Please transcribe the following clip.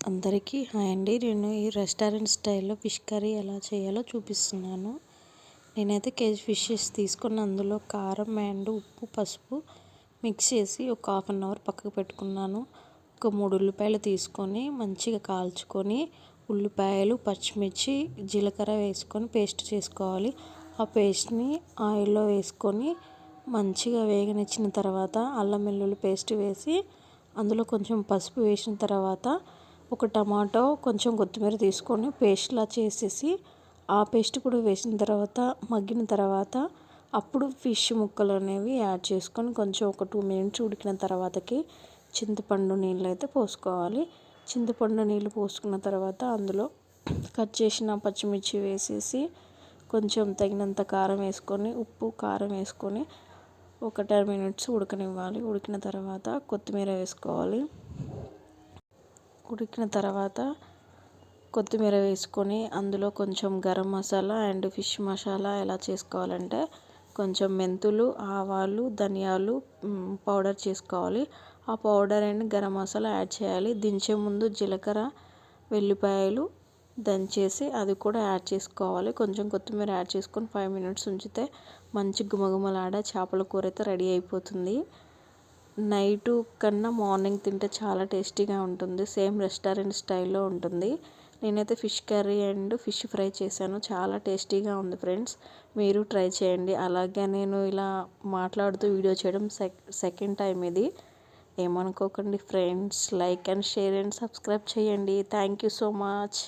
అందరికీ హాయ్ అండి. నేను ఈ రెస్టారెంట్ స్టైల్లో ఫిష్ కర్రీ ఎలా చేయాలో చూపిస్తున్నాను. నేనైతే కేజీ ఫిషెస్ తీసుకొని అందులో కారం అండ్ ఉప్పు పసుపు మిక్స్ చేసి ఒక హాఫ్ అన్ అవర్ పక్కకు పెట్టుకున్నాను. ఒక 3 ఉల్లిపాయలు తీసుకొని మంచిగా కాల్చుకొని ఉల్లిపాయలు పచ్చిమిర్చి జీలకర్ర వేసుకొని పేస్ట్ చేసుకోవాలి. ఆ పేస్ట్ని ఆయిల్లో వేసుకొని మంచిగా వేగనిచ్చిన తర్వాత అల్లం వెల్లుల్లి పేస్ట్ వేసి అందులో కొంచెం పసుపు వేసిన తర్వాత ఒక టమాటో కొంచెం కొత్తిమీర తీసుకొని పేస్ట్లా చేసేసి ఆ పేస్ట్ కూడా వేసిన తర్వాత మగ్గిన తర్వాత అప్పుడు ఫిష్ ముక్కలు అనేవి యాడ్ చేసుకొని కొంచెం ఒక 2 మినిట్స్ ఉడికిన తర్వాతకి చింతపండు నీళ్ళు అయితే పోసుకోవాలి. చింతపండు నీళ్ళు పోసుకున్న తర్వాత అందులో కట్ చేసిన పచ్చిమిర్చి వేసేసి కొంచెం తగినంత కారం వేసుకొని ఉప్పు కారం వేసుకొని ఒక 10 మినిట్స్ ఉడకనివ్వాలి. ఉడికిన తర్వాత కొత్తిమీర వేసుకోవాలి. ఉడికిన తర్వాత కొత్తిమీర వేసుకొని అందులో కొంచెం గరం మసాలా అండ్ ఫిష్ మసాలా ఎలా చేసుకోవాలంటే కొంచెం మెంతులు ఆవాలు ధనియాలు పౌడర్ చేసుకోవాలి. ఆ powder and garam masala add చేయాలి. దించే ముందు జీలకర్ర వెల్లిపాయలు దంచేసి అది కూడా యాడ్ చేసుకోవాలి. కొంచెం కొత్తిమీర యాడ్ చేసుకొని 5 మినిట్స్ ఉంచితే మంచి గుమగుమలాడే చేపల కూర అయితే రెడీ అయిపోతుంది. నైటు కన్నా మార్నింగ్ తింటే చాలా టేస్టీగా ఉంటుంది. సేమ్ రెస్టారెంట్ స్టైల్లో ఉంటుంది. నేనైతే fish curry and fish fry చేశాను. చాలా టేస్టీగా ఉంది ఫ్రెండ్స్. మీరు ట్రై చేయండి. అలాగే నేను ఇలా మాట్లాడుతూ వీడియో చేయడం సెకండ్ టైం ఇది. ఏమనుకోకండి friends. Like and share and subscribe చేయండి. Thank you so much.